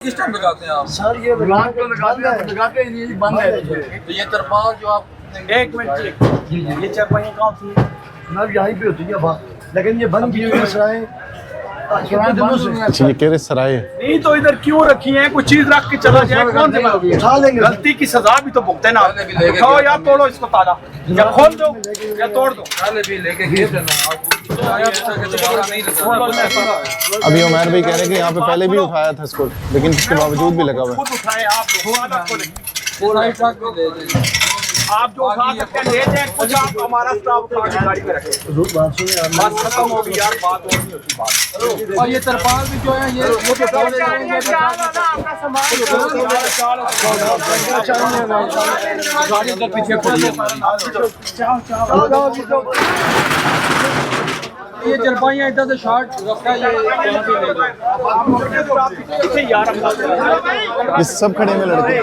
किस टाइम लगाते हैं आप? सर ये रात को लगाते ही नहीं, बंद है। तो ये तरपाल जो आप एक मिनट ये चारपाइयाँ कहाँ थी? जनाब यहीं पे होती है बात, लेकिन ये बंद की हुई सराय अच्छा ये कह रहे सराय है। नहीं तो इधर क्यों रखी है? कुछ चीज रख के चला जाए, कौन सी उठा लेंगे। गलती की सजा भी तो भुगते ना। पहले भी लेके उठाओ गए या थे। तोड़ो इसको ताला, या खोल दो या तोड़ दो। पहले भी लेके गए थे ना आप, आया था कि दोबारा नहीं लगाना। अभी उमर भाई कह रहे हैं कि यहाँ पे पहले भी उठाया था इसको, लेकिन उसके बावजूद भी लगा हुआ है। खुद उठाए आप लोग, ताला खोलें। पूरा ही ट्रक भी दे दें। आप जो उठा सकते हैं ले जाए, कुछ आप हमारा स्टाफ उठा के गाड़ी में रखें। बात सुनिए आप। बस खत्म हो गई यार, बात और नहीं होती बात। और ये तरपाल भी जो है ये तो गाड़ी इधर पीछे पड़ी है। ये चरपाइयाँ इधर से शॉर्ट रखा है, ये यहाँ पे ले जाओ। पीछे यार हम ये सब खड़े हुए लड़के।